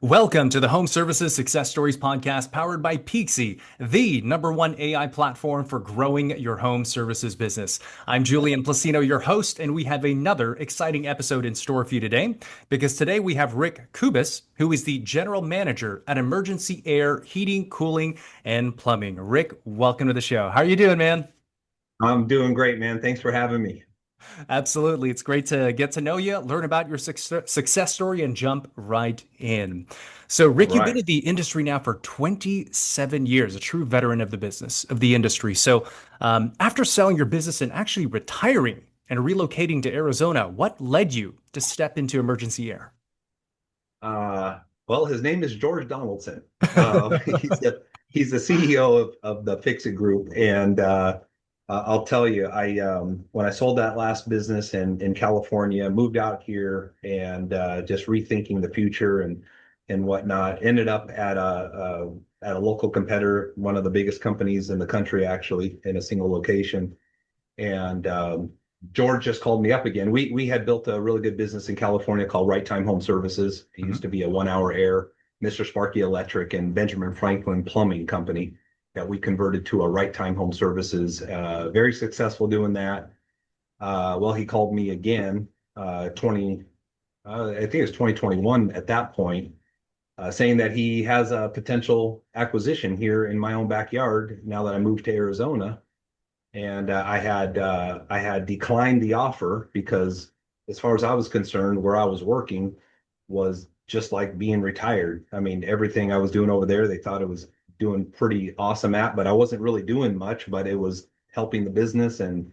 Welcome to the Home Services Success Stories podcast powered by Peakzi, the #1 AI platform for growing your home services business. I'm Julian Placino, your host, and we have another exciting episode in store for you today because today we have Rick Cubas, who is the general manager at Emergency Air Heating, Cooling, and Plumbing. Rick, welcome to the show. How are you doing, man? I'm doing great, man. Thanks for having me. Absolutely. It's great to get to know you, learn about your success story, and jump right in. So, All Rick, you've been right. in the industry now for 27 years, a true veteran of the business, of the industry. So, after selling your business and actually retiring and relocating to Arizona, what led you to step into emergency air? Well, his name is George Donaldson. He's the CEO of the Fixit Group, and I'll tell you, I when I sold that last business in California, moved out here, and just rethinking the future and whatnot. Ended up at a local competitor, one of the biggest companies in the country, actually, in a single location. And George just called me up again. We had built a really good business in California called Right Time Home Services. It used Mhm. to be a 1 hour air, Mr. Sparky Electric and Benjamin Franklin Plumbing Company that we converted to a Right Time Home Services. Very successful doing that. Well, he called me again, 20, I think it was 2021 at that point, saying that he has a potential acquisition here in my own backyard now that I moved to Arizona. And I had declined the offer because, as far as I was concerned, where I was working was just like being retired. I mean, everything I was doing over there, they thought it was doing pretty awesome at, but I wasn't really doing much, but it was helping the business. And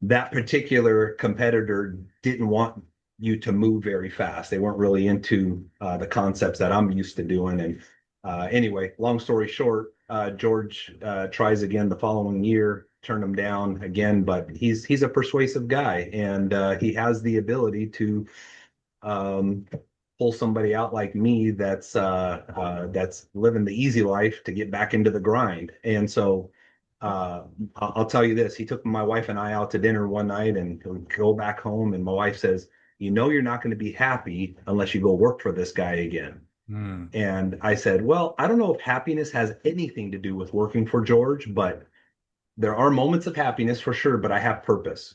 that particular competitor didn't want you to move very fast. They weren't really into the concepts that I'm used to doing. And anyway, long story short, George tries again the following year, turned him down again, but he's a persuasive guy, and he has the ability to um, pull somebody out like me that's living the easy life to get back into the grind. And so I'll tell you this: he took my wife and I out to dinner one night, and we go back home, and my wife says, "You know, you're not going to be happy unless you go work for this guy again." Hmm. And I said, "Well, I don't know if happiness has anything to do with working for George, but there are moments of happiness for sure, but I have purpose.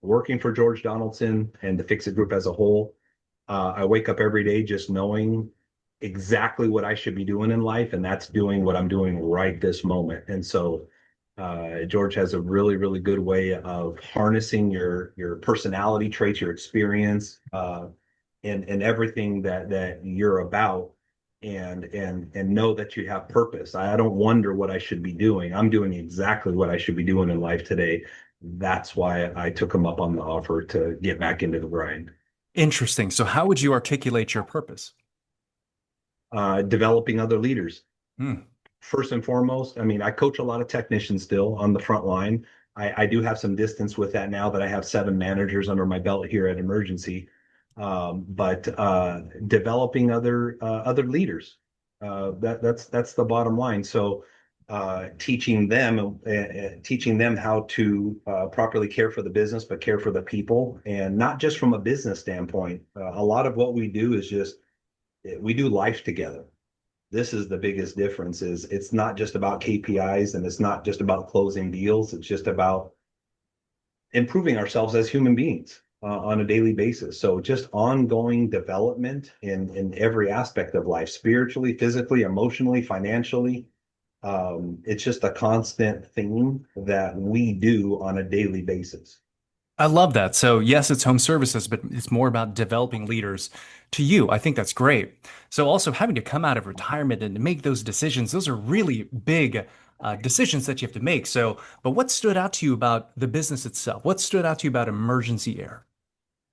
Working for George Donaldson and the Fix It Group as a whole, I wake up every day just knowing exactly what I should be doing in life, and that's doing what I'm doing right this moment." And so George has a really, really good way of harnessing your personality traits, your experience, and everything that you're about, and know that you have purpose. I don't wonder what I should be doing. I'm doing exactly what I should be doing in life today. That's why I took him up on the offer to get back into the grind. Interesting. So, how would you articulate your purpose? Developing other leaders. Hmm. First and foremost, I mean, I coach a lot of technicians still on the front line. I do have some distance with that now that I have 7 managers under my belt here at Emergency. But developing other leaders, that's the bottom line. So teaching them how to properly care for the business, but care for the people, and not just from a business standpoint. A lot of what we do is just we do life together. This is the biggest difference. Is it's not just about KPIs, and it's not just about closing deals. It's just about improving ourselves as human beings on a daily basis. So just ongoing development in every aspect of life, spiritually, physically, emotionally, financially. It's just a constant theme that we do on a daily basis. I love that. So, yes, it's home services, but it's more about developing leaders to you. I think that's great. So, also having to come out of retirement and to make those decisions, those are really big decisions that you have to make. So, but what stood out to you about the business itself? What stood out to you about emergency air?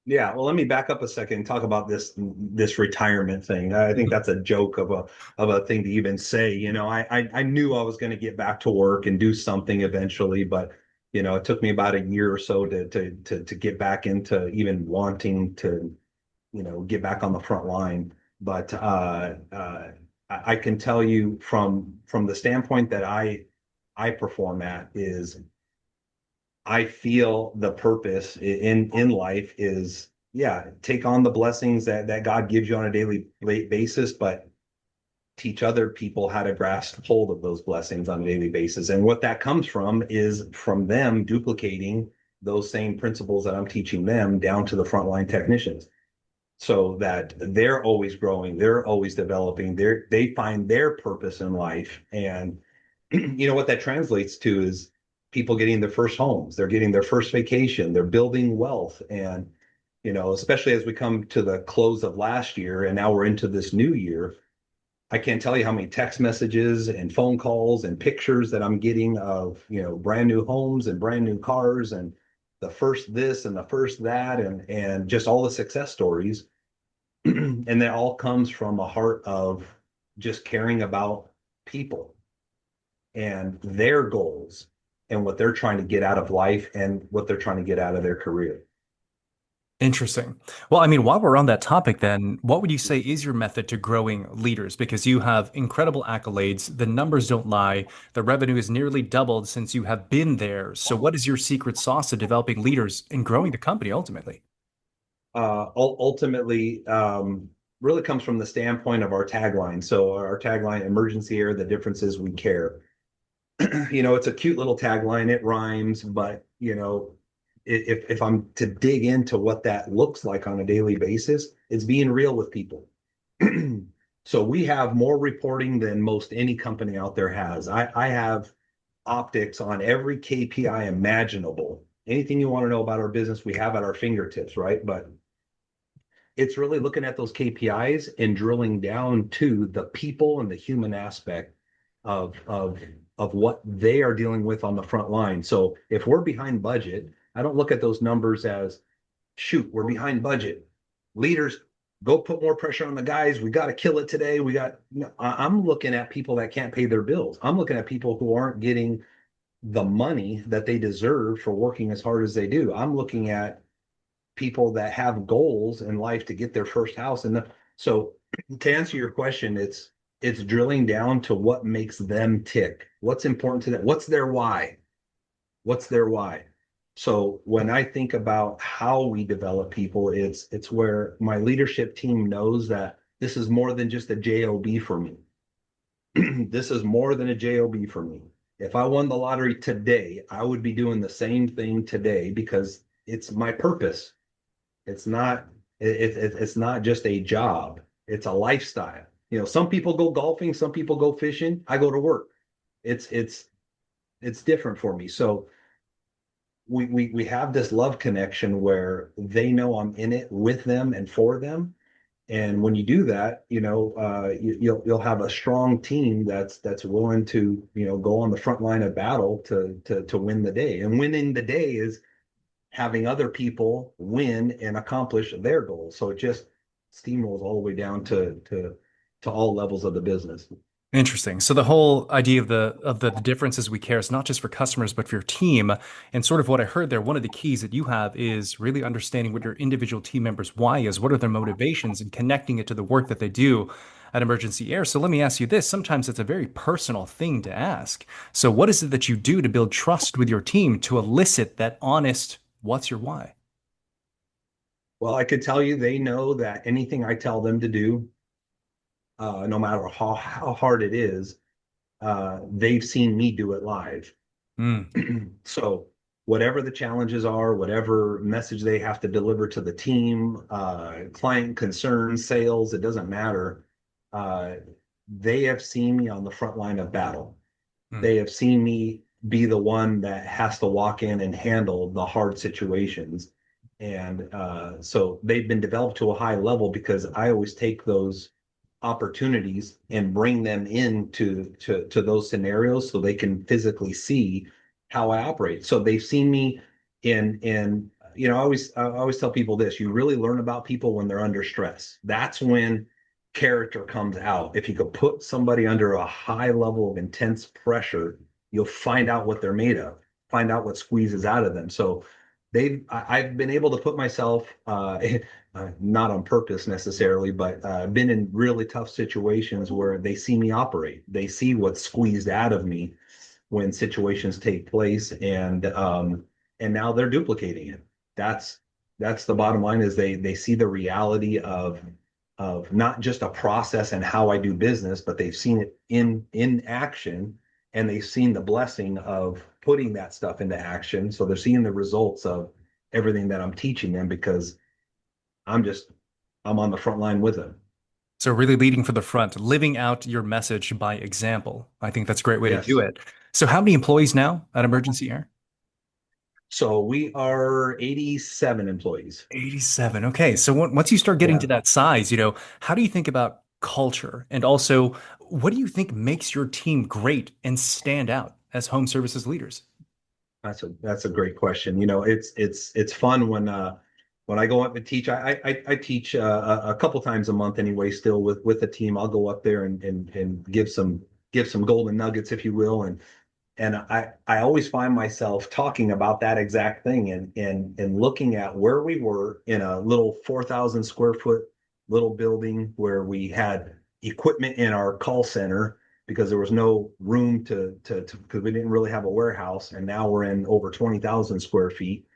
Yeah, well, let me back up a second and talk about this retirement thing. I think that's a joke of a thing to even say. I knew I was going to get back to work and do something eventually, but it took me about a year or so to get back into even wanting to, get back on the front line. But I can tell you from the standpoint that I perform at is I feel the purpose in life is yeah, take on the blessings that God gives you on a daily basis, but teach other people how to grasp hold of those blessings on a daily basis. And what that comes from is from them duplicating those same principles that I'm teaching them down to the frontline technicians, so that they're always growing, they're always developing, they find their purpose in life. And you know what that translates to is people getting their first homes, they're getting their first vacation, they're building wealth. And especially as we come to the close of last year and now we're into this new year, I can't tell you how many text messages and phone calls and pictures that I'm getting of, brand new homes and brand new cars and the first this and the first that, and just all the success stories. And that all comes from a heart of just caring about people and their goals and what they're trying to get out of life and what they're trying to get out of their career. Interesting. Well, I mean, while we're on that topic, then, what would you say is your method to growing leaders? Because you have incredible accolades, the numbers don't lie, the revenue has nearly doubled since you have been there. So, what is your secret sauce to developing leaders and growing the company ultimately? Ultimately, really comes from the standpoint of our tagline. So our tagline, emergency air, the difference is we care. It's a cute little tagline, it rhymes, but if I'm to dig into what that looks like on a daily basis, it's being real with people. So we have more reporting than most any company out there has. I have optics on every KPI imaginable. Anything you want to know about our business, we have at our fingertips, right? But it's really looking at those KPIs and drilling down to the people and the human aspect of what they are dealing with on the front line. So if we're behind budget, I don't look at those numbers as, shoot, we're behind budget. Leaders, go put more pressure on the guys. We got to kill it today. I'm looking at people that can't pay their bills. I'm looking at people who aren't getting the money that they deserve for working as hard as they do. I'm looking at people that have goals in life to get their first house. So to answer your question, it's drilling down to what makes them tick. What's important to them? What's their why? What's their why? So when I think about how we develop people, it's where my leadership team knows that this is more than just a job for me. This is more than a job for me. If I won the lottery today, I would be doing the same thing today because it's my purpose. It's not just a job. It's a lifestyle. Some people go golfing, some people go fishing. I go to work. It's different for me. So we have this love connection where they know I'm in it with them and for them. And when you do that, you'll have a strong team that's willing to go on the front line of battle to win the day. And winning the day is having other people win and accomplish their goals. So it just steamrolls all the way down to all levels of the business. Interesting. So the whole idea of the differences we care is not just for customers, but for your team. And sort of what I heard there, one of the keys that you have is really understanding what your individual team members' why is, what are their motivations, and connecting it to the work that they do at Emergency Air. So let me ask you this. Sometimes it's a very personal thing to ask. So what is it that you do to build trust with your team to elicit that honest, what's your why? Well, I could tell you they know that anything I tell them to do, no matter how hard it is, they've seen me do it live. Mm. So whatever the challenges are, whatever message they have to deliver to the team, client concerns, sales, it doesn't matter. Uh, they have seen me on the front line of battle. Mm. They have seen me be the one that has to walk in and handle the hard situations. And so they've been developed to a high level because I always take those opportunities and bring them into to those scenarios so they can physically see how I operate. So they've seen me in I always tell people this, you really learn about people when they're under stress. That's when character comes out. If you could put somebody under a high level of intense pressure, you'll find out what they're made of, find out what squeezes out of them. So I've been able to put myself not on purpose necessarily, but been in really tough situations where they see me operate. They see what's squeezed out of me when situations take place, and now they're duplicating it. That's That's the bottom line, is they see the reality of not just a process and how I do business, but they've seen it in action, and they've seen the blessing of putting that stuff into action. So they're seeing the results of everything that I'm teaching them, because I'm just I'm on the front line with them. So really leading for the front, living out your message by example. I think that's a great way to do Yes. it. So how many employees now at Emergency Air? So we are 87 employees. 87. Okay. So once you start getting to Yeah. that size, how do you think about culture? And also, what do you think makes your team great and stand out as home services leaders? That's a great question. It's fun when I go up and teach. I teach a couple times a month anyway, still with the team. I'll go up there and give some golden nuggets, if you will. And I always find myself talking about that exact thing, and looking at where we were in a little 4,000 square foot little building where we had equipment in our call center because there was no room because we didn't really have a warehouse. And now we're in over 20,000 square feet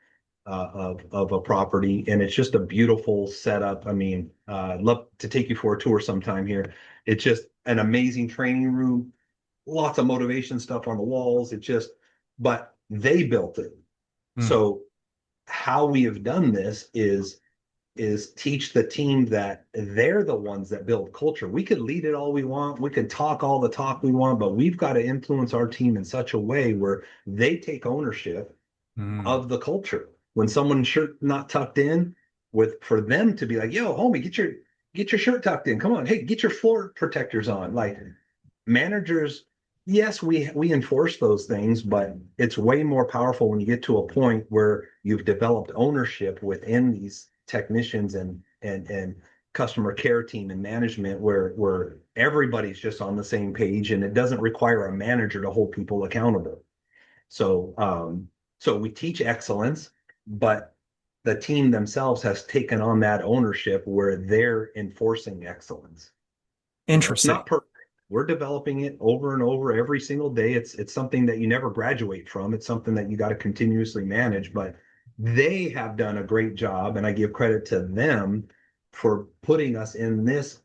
of a property, and it's just a beautiful setup. I mean, I'd love to take you for a tour sometime here. It's just an amazing training room, lots of motivation stuff on the walls. But they built it. Mm, So how we have done this is teach the team that they're the ones that build culture. We could lead it all we want. We can talk all the talk we want, but we've got to influence our team in such a way where they take ownership mm. of the culture. When someone's shirt not tucked in, for them to be like, yo, homie, get your shirt tucked in. Come on. Hey, get your floor protectors on. Like, managers, yes, we enforce those things, but it's way more powerful when you get to a point where you've developed ownership within these technicians and customer care team and management, where everybody's just on the same page, and it doesn't require a manager to hold people accountable. So we teach excellence, but the team themselves has taken on that ownership where they're enforcing excellence. It's Interesting. not perfect. We're developing it over and over every single day. It's something that you never graduate from. It's something that you got to continuously manage, but they have done a great job, and I give credit to them for putting us in this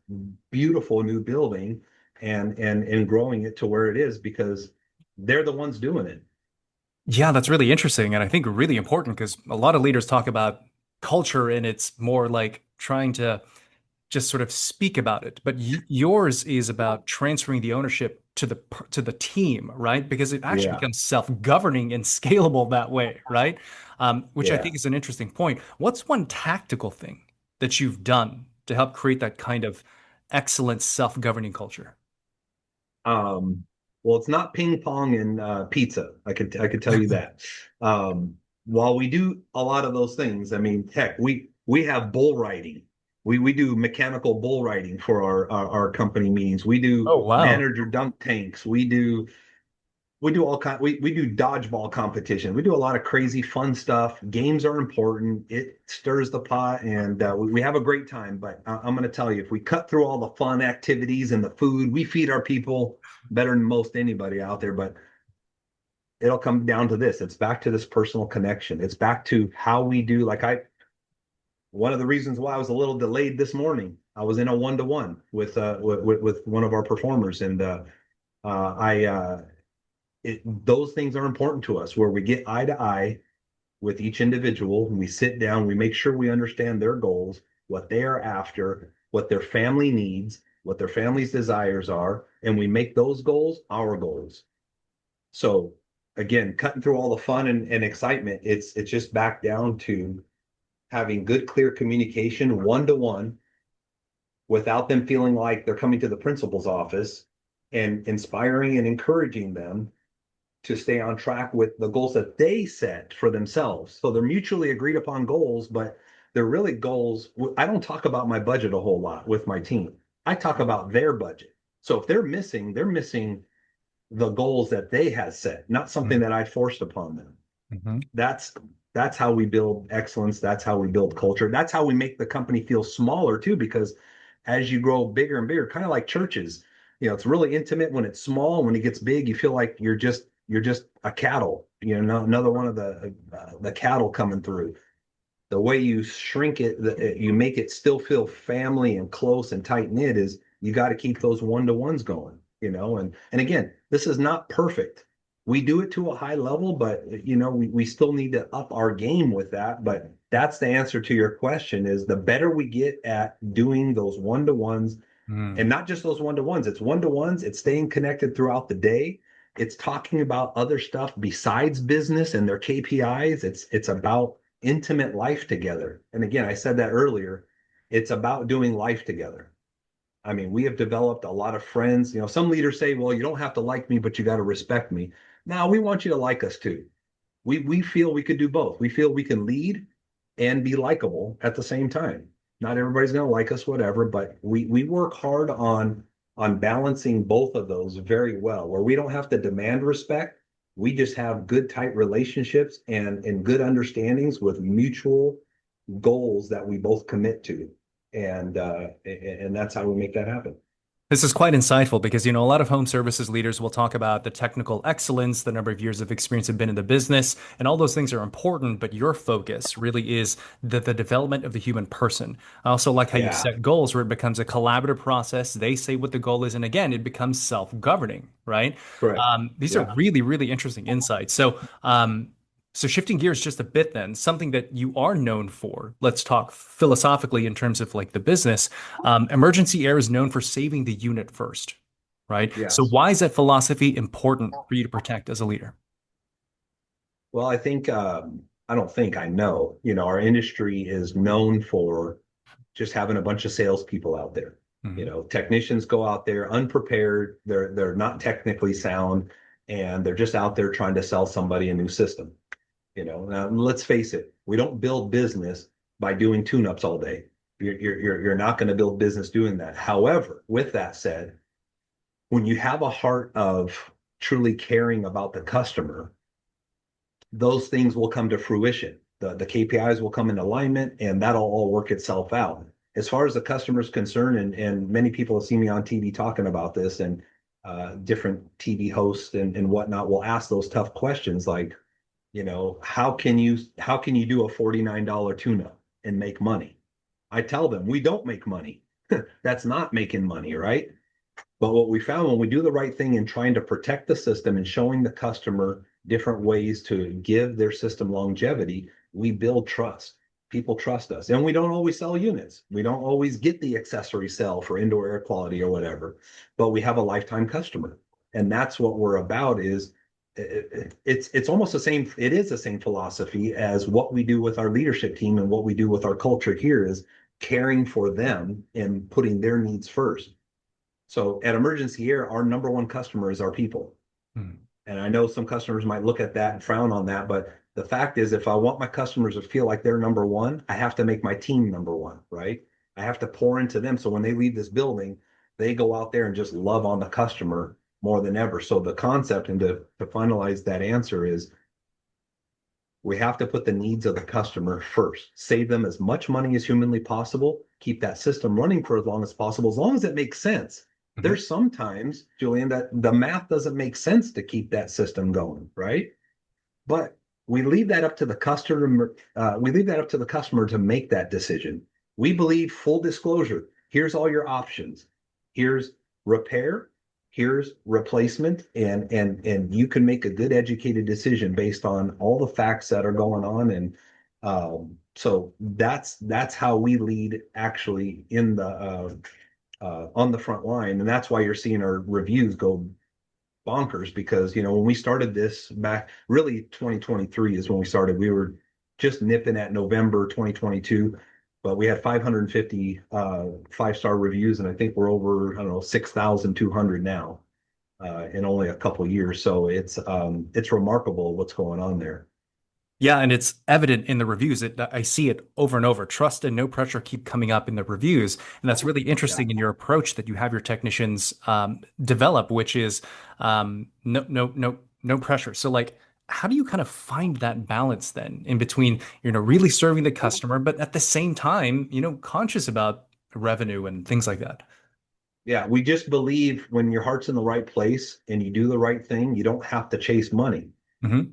beautiful new building and growing it to where it is, because they're the ones doing it. Yeah, that's really interesting. And I think really important because a lot of leaders talk about culture and it's more like trying to just sort of speak about it. But yours is about transferring the ownership to the team, right? Because it actually Yeah, becomes self-governing and scalable that way, right? Which I yeah. think is an interesting point. What's one tactical thing that you've done to help create that kind of excellent self-governing culture? Um, well, it's not ping pong and pizza. I could tell you that. While we do a lot of those things, I mean, heck, we have bull riding. We do mechanical bull riding for our company meetings. We do Oh, wow. manager dunk tanks. We do all kind. We do dodgeball competition. We do a lot of crazy fun stuff. Games are important. It stirs the pot, and we have a great time. But I'm going to tell you, if we cut through all the fun activities and the food, we feed our people better than most anybody out there. But it'll come down to this. It's back to this personal connection. It's back to how we do. One of the reasons why I was a little delayed this morning, I was in a one-to-one with one of our performers, and I those things are important to us, where we get eye to eye with each individual, and we sit down, we make sure we understand their goals, what they are after, what their family needs, what their family's desires are, and we make those goals our goals. So again, cutting through all the fun and excitement, it's just back down to having good, clear communication one to one, without them feeling like they're coming to the principal's office, and inspiring and encouraging them to stay on track with the goals that they set for themselves. So they're mutually agreed upon goals, but they're really goals. I don't talk about my budget a whole lot with my team. I talk about their budget. So if they're missing the goals that they had set, not something that I forced upon them. Mm-hmm. That's that's how we build excellence. That's how we build culture. That's how we make the company feel smaller too, because as you grow bigger and bigger, kind of like churches, it's really intimate when it's small. When it gets big, you feel like you're just a cattle, another one of the cattle coming through. the way you shrink it, you make it still feel family and close and tight knit is you got to keep those one-to-ones going, and again, this is not perfect. We do it to a high level, but we still need to up our game with that. But that's the answer to your question is the better we get at doing those one-to-ones, and not just those one-to-ones, it's one-to-ones, it's staying connected throughout the day. It's talking about other stuff besides business and their KPIs. It's about intimate life together. And again, I said that earlier, it's about doing life together. I mean, we have developed a lot of friends. Some leaders say, well, you don't have to like me, but you got to respect me. Now, we want you to like us too. We feel we could do both. We feel we can lead and be likable at the same time. Not everybody's going to like us, whatever, but we work hard on balancing both of those very well, where we don't have to demand respect. We just have good, tight relationships and good understandings with mutual goals that we both commit to. And that's how we make that happen. This is quite insightful because, a lot of home services leaders will talk about the technical excellence, the number of years of experience have been in the business, and all those things are important, but your focus really is the development of the human person. I also like how you Yeah, set goals where it becomes a collaborative process. They say what the goal is, and again, it becomes self-governing, right? correct. These are Yeah. really, really interesting insights. So shifting gears just a bit then, something that you are known for, let's talk philosophically in terms of like the business. Emergency air is known for saving the unit first, right? So Yes. why is that philosophy important for you to protect as a leader? Well, I don't think I know. Our industry is known for just having a bunch of salespeople out there. Mhm. Technicians go out there unprepared. They're not technically sound, and they're just out there trying to sell somebody a new system. Now let's face it, we don't build business by doing tune-ups all day. You're not going to build business doing that. However, with that said, when you have a heart of truly caring about the customer, those things will come to fruition. The KPIs will come in alignment, and that'll all work itself out. As far as the customer is concerned, and many people have seen me on TV talking about this, and different TV hosts and whatnot will ask those tough questions like, how can you do a $49 tune-up and make money? I tell them we don't make money. That's not making money, right? But what we found when we do the right thing in trying to protect the system and showing the customer different ways to give their system longevity, we build trust. People trust us. And we don't always sell units. We don't always get the accessory sell for indoor air quality or whatever, but we have a lifetime customer. And that's what we're about is it's almost the same. It is the same philosophy as what we do with our leadership team and what we do with our culture here is caring for them and putting their needs first. So at Emergency Air, our number one customer is our people. Mhm. And I know some customers might look at that and frown on that, but the fact is, if I want my customers to feel like they're number one, I have to make my team number one, right? I have to pour into them. So when they leave this building, they go out there and just love on the customer more than ever. So the concept, and to finalize that answer, is we have to put the needs of the customer first, save them as much money as humanly possible, keep that system running for as long as it makes sense. Mhm. There's sometimes, Julian, that the math doesn't make sense to keep that system going, right? But we leave that up to the customer. We leave that up to the customer to make that decision. We believe full disclosure. Here's all your options. Here's repair. Here's replacement, and you can make a good educated decision based on all the facts that are going on. And so that's how we lead actually in the on the front line, and that's why you're seeing our reviews go bonkers because when we started this back, really 2023 is when we started. We were just nipping at November 2022, but we had 550 5-star reviews, and I think we're over, I don't know, 6,200 now in only a couple of years. So it's remarkable what's going on there. Yeah, and it's evident in the reviews. I see it over and over. Trust and no pressure keep coming up in the reviews, and that's really Yeah. interesting in your approach that you have your technicians develop, which is no pressure. So, like, how do you kind of find that balance then in between, really serving the customer, but at the same time, conscious about revenue and things like that? Yeah, we just believe when your heart's in the right place and you do the right thing, you don't have to chase money. Hmm.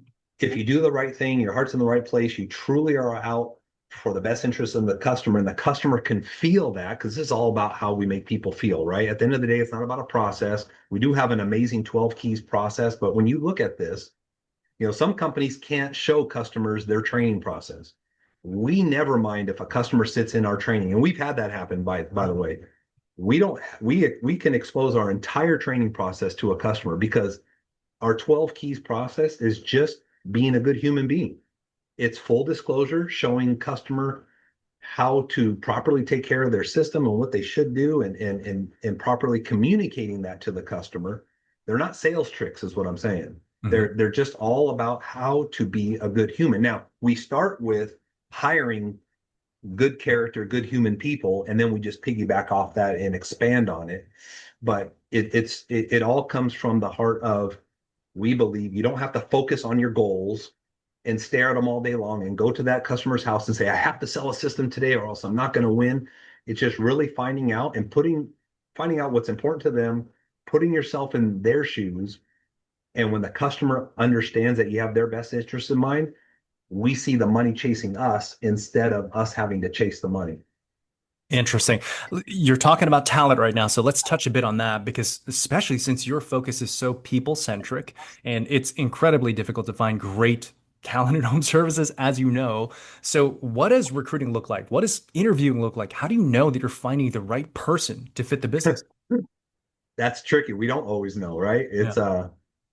If you do the right thing, your heart's in the right place, you truly are out for the best interest of the customer, and the customer can feel that, because this is all about how we make people feel, right? At the end of the day, it's not about a process. We do have an amazing 12 keys process, but when you look at this, some companies can't show customers their training process. We never mind if a customer sits in our training, and we've had that happen, by the way. We can expose our entire training process to a customer, because our 12 keys process is just being a good human being. It's full disclosure, showing customer how to properly take care of their system and what they should do, and properly communicating that to the customer. They're not sales tricks, is what I'm saying. Mhm. They're just all about how to be a good human. Now, we start with hiring good character, good human people, and then we just piggyback off that and expand on it. But it all comes from the heart of, we believe you don't have to focus on your goals and stare at them all day long and go to that customer's house and say, I have to sell a system today or else I'm not going to win. It's just really finding out and finding out what's important to them, putting yourself in their shoes. And when the customer understands that you have their best interests in mind, we see the money chasing us instead of us having to chase the money. Interesting. You're talking about talent right now, so let's touch a bit on that, because especially since your focus is so people centric and it's incredibly difficult to find great talent in home services, as you know. So, what does recruiting look like? What does interviewing look like? How do you know that you're finding the right person to fit the business? That's tricky. We don't always know, right? Yeah.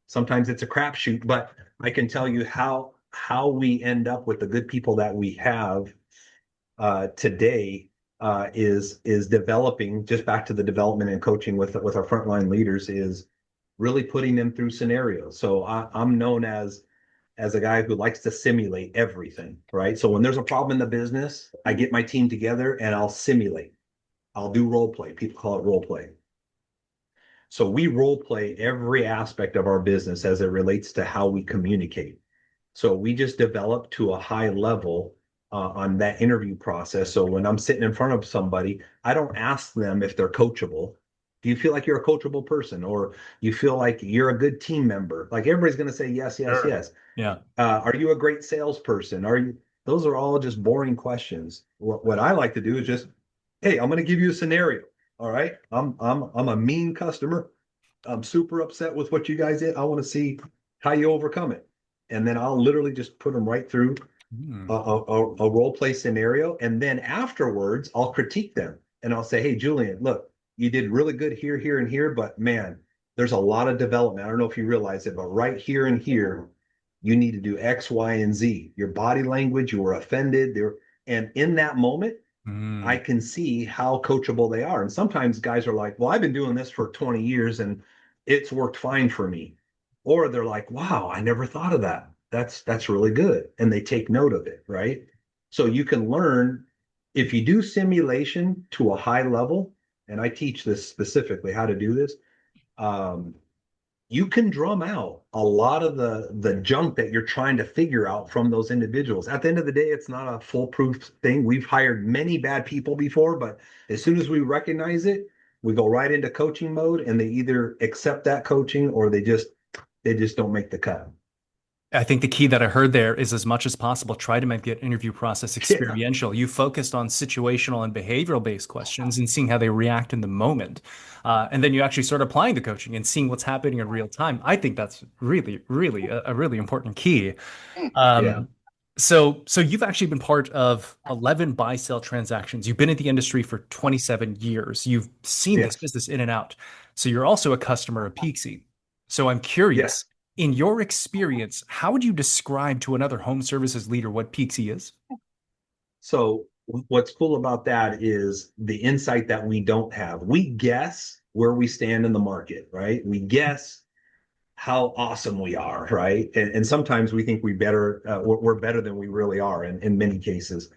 Sometimes it's a crapshoot, but I can tell you how we end up with the good people that we have today, is developing, just back to the development and coaching with our frontline leaders, is really putting them through scenarios. So I'm known as a guy who likes to simulate everything, right? So when there's a problem in the business, I get my team together and I'll simulate. I'll do role play. People call it role play. So we role play every aspect of our business as it relates to how we communicate. So we just develop to a high level on that interview process. So when I'm sitting in front of somebody, I don't ask them if they're coachable. Do you feel like you're a coachable person, or you feel like you're a good team member? Like, everybody's going to say yes, yes, Sure. yes. Yeah. Are you a great salesperson? Are you? Those are all just boring questions. What I like to do is just, hey, I'm going to give you a scenario. All right, I'm a mean customer. I'm super upset with what you guys did. I want to see how you overcome it, and then I'll literally just put them right through Hmm. a role play scenario, and then afterwards I'll critique them and I'll say, hey, Julian, look, you did really good here, here, and here, but man, there's a lot of development. I don't know if you realize it, but right here and here, you need to do X, Y, and Z. Your body language, you were offended there, and in that moment, I Hmm. can see how coachable they are. And sometimes guys are like, well, I've been doing this for 20 years and it's worked fine for me. Or they're like, wow, I never thought of that. That's really good. And they take note of it, right? So you can learn, if you do simulation to a high level, and I teach this specifically how to do this. Um, you can drum out a lot of the junk that you're trying to figure out from those individuals. At the end of the day, it's not a foolproof thing. We've hired many bad people before, but as soon as we recognize it, we go right into coaching mode, and they either accept that coaching or they just don't make the cut. I think the key that I heard there is, as much as possible, try to make the interview process Yeah. experiential. You focused on situational and behavioral based questions and seeing how they react in the moment. And then you actually start applying the coaching and seeing what's happening in real time. I think that's really, really a really important key. Yeah. Um, so you've actually been part of 11 buy sell transactions. You've been in the industry for 27 years. You've seen this Yes. business in and out. So you're also a customer of Peakzi. So I'm Yes. curious, in your experience, how would you describe to another home services leader what Peakzi is? So what's cool about that is the insight that we don't have. We guess where we stand in the market, right? We guess how awesome we are, right? And sometimes we think we're better than we really are in many cases.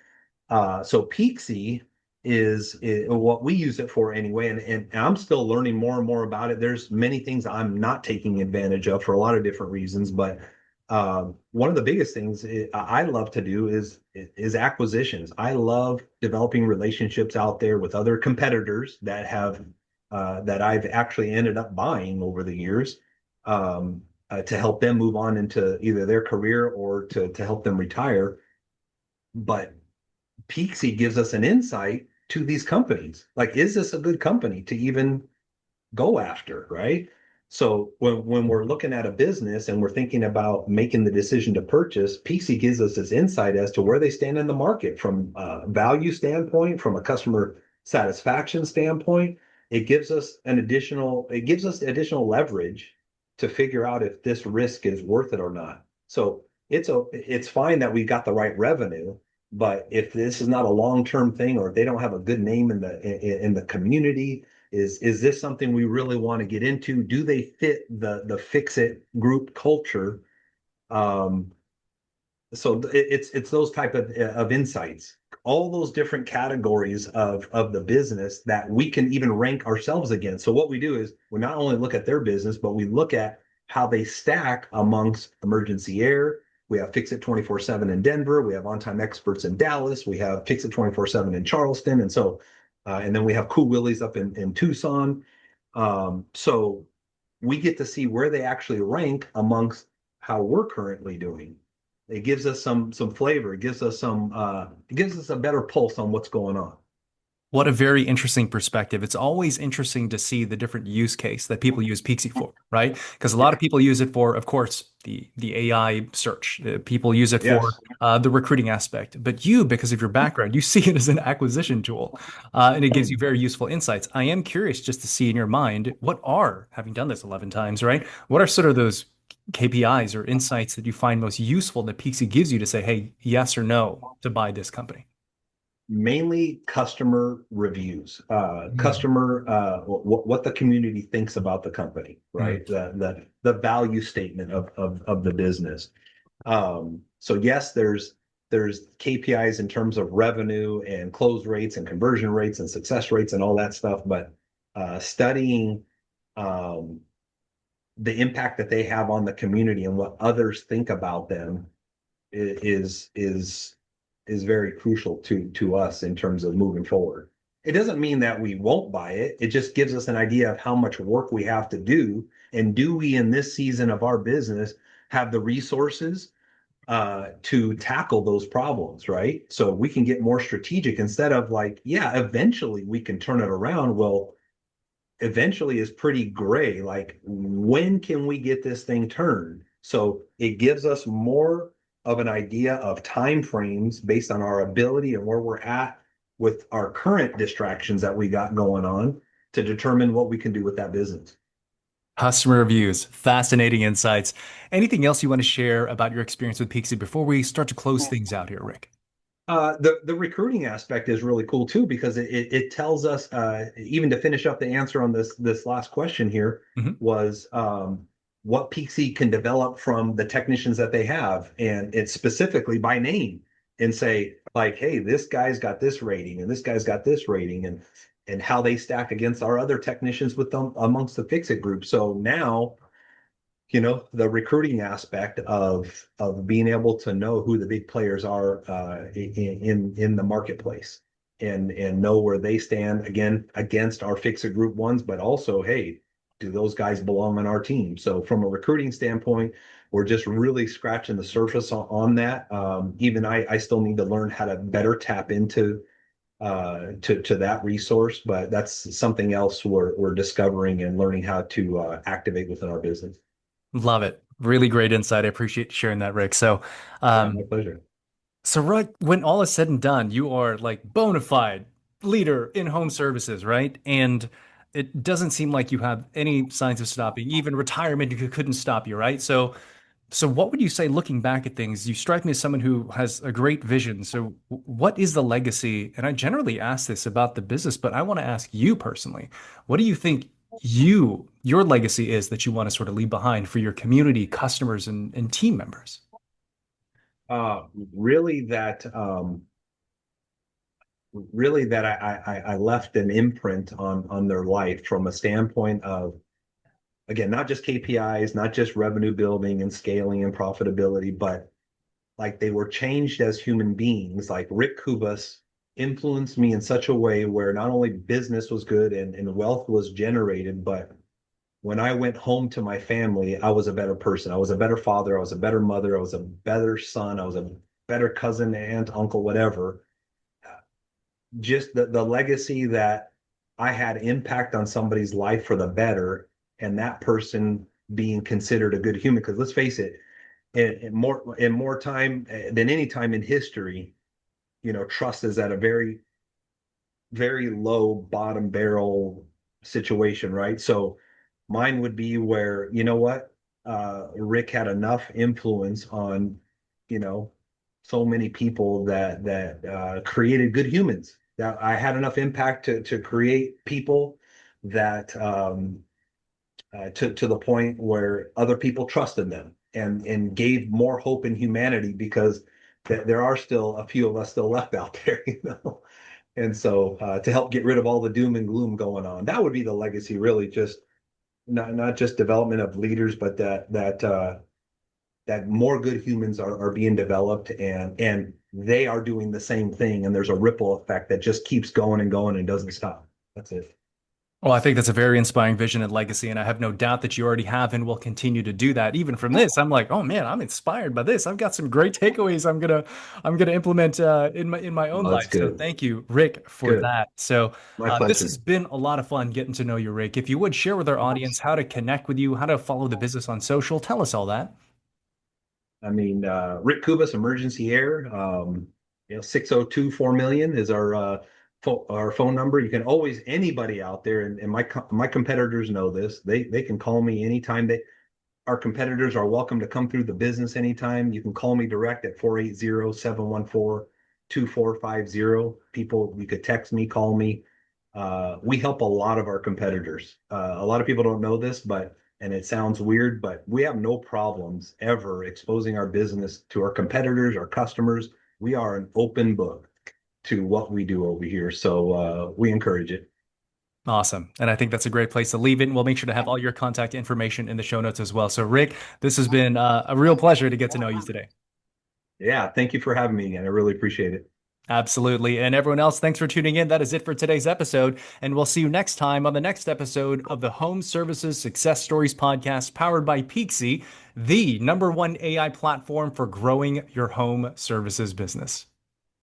So Peakzi is what we use it for anyway, and I'm still learning more and more about it. There's many things I'm not taking advantage of for a lot of different reasons, but one of the biggest things I love to do is acquisitions. I love developing relationships out there with other competitors that I've actually ended up buying over the years, to help them move on into either their career or to help them retire. But Peakzi gives us an insight to these companies. Like, is this a good company to even go after, right? So when we're looking at a business and we're thinking about making the decision to purchase, Peakzi gives us this insight as to where they stand in the market from a value standpoint, from a customer satisfaction standpoint. It gives us additional leverage to figure out if this risk is worth it or not. So it's fine that we got the right revenue, but if this is not a long-term thing, or if they don't have a good name in the community, is this something we really want to get into? Do they fit the fix it group culture? Um, so it's those type of insights, all those different categories of the business that we can even rank ourselves against. So what we do is we not only look at their business, but we look at how they stack amongst emergency air. We have Fix It 24/7 in Denver. We have On Time Experts in Dallas. We have Fix It 24/7 in Charleston. And then we have Cool Willies up in Tucson. So we get to see where they actually rank amongst how we're currently doing. It gives us some flavor. It gives us a better pulse on what's going on. What a very interesting perspective. It's always interesting to see the different use case that people use Peakzi for, right? Because a lot of people use it for, of course, the AI search. People use it for Yes. the recruiting aspect. But you, because of your background, you see it as an acquisition tool, and it gives you very useful insights. I am curious just to see in your mind, having done this 11 times, right? What are sort of those KPIs or insights that you find most useful that Peakzi gives you to say, hey, yes or no to buy this company? Mainly customer reviews, Mm. what the community thinks about the company, Mm. right? The value statement of the business. So yes, there's KPIs in terms of revenue and close rates and conversion rates and success rates and all that stuff, but studying um, the impact that they have on the community and what others think about them is very crucial to us in terms of moving forward. It doesn't mean that we won't buy it. It just gives us an idea of how much work we have to do. And do we, in this season of our business, have the resources to tackle those problems, right? So we can get more strategic instead of like, yeah, eventually we can turn it around. Well, eventually is pretty gray. Like, when can we get this thing turned? So it gives us more of an idea of time frames based on our ability and where we're at with our current distractions that we got going on to determine what we can do with that business. Customer reviews, fascinating insights. Anything else you want to share about your experience with Peakzi before we start to close things out here, Rick? The recruiting aspect is really cool too, because it tells us, even to finish up the answer on this last question here, Mhm. was what Peakzi can develop from the technicians that they have, and it's specifically by name, and say like, hey, this guy's got this rating and this guy's got this rating, and how they stack against our other technicians with them amongst the Fix It group. So now, the recruiting aspect of being able to know who the big players are in the marketplace, and know where they stand again against our Fix It group ones, but also, hey, do those guys belong on our team? So from a recruiting standpoint, we're just really scratching the surface on that. Even I still need to learn how to better tap into to that resource, but that's something else we're discovering and learning how to activate within our business. Love it. Really great insight. I appreciate you sharing that, Rick. Yeah, my pleasure. So Rick, when all is said and done, you are like bona fide leader in home services, right? And it doesn't seem like you have any signs of stopping. Even retirement couldn't stop you, right? So what would you say looking back at things? You strike me as someone who has a great vision. So what is the legacy? And I generally ask this about the business, but I want to ask you personally, what do you think your legacy is that you want to sort of leave behind for your community, customers, and team members? Uh, really that really that I left an imprint on their life from a standpoint of, again, not just KPIs, not just revenue building and scaling and profitability, but like they were changed as human beings. Like Rick Cubas influenced me in such a way where not only business was good and wealth was generated, but when I went home to my family, I was a better person. I was a better father. I was a better mother. I was a better son. I was a better cousin, aunt, uncle, whatever. just the legacy that I had impact on somebody's life for the better, and that person being considered a good human. Because let's face it, in more time than any time in history, trust is at a very low bottom barrel situation, right? So mine would be where, you know what, Rick had enough influence on, you know, so many people that created good humans. That I had enough impact to create people that to the point where other people trusted them and gave more hope in humanity because there are still a few of us still left out there, you know. And so to help get rid of all the doom and gloom going on, that would be the legacy, really, just not just development of leaders, but that more good humans are being developed and they are doing the same thing. And there's a ripple effect that just keeps going and going and doesn't stop. That's it. Well, I think that's a very inspiring vision and legacy, and I have no doubt that you already have and will continue to do that. Even from this, I'm like, oh man, I'm inspired by this. I've got some great takeaways I'm gonna implement in my own Oh, that's life. So good. thank you, Rick, for Good. that. So My this has pleasure. been a lot of fun getting to know you, Rick. If you would share with our audience how to connect with you, how to follow the business on social, tell us all that. I mean, Rick Cubas, Emergency Air, 602-4 million is our phone number. You can always, anybody out there, and my competitors know this. They can call me anytime. Our competitors are welcome to come through the business anytime. You can call me direct at 480-714-2450. People, you could text me, call me. We help a lot of our competitors. A lot of people don't know this, and it sounds weird, but we have no problems ever exposing our business to our competitors, our customers. We are an open book to what we do over here. So we encourage it. Awesome. And I think that's a great place to leave it. And we'll make sure to have all your contact information in the show notes as well. So, Rick, this has been a real pleasure to get to know you today. Yeah, thank you for having me again. I really appreciate it. Absolutely. And everyone else, thanks for tuning in. That is it for today's episode. And we'll see you next time on the next episode of the Home Services Success Stories podcast powered by Peakzi, the #1 AI platform for growing your home services business.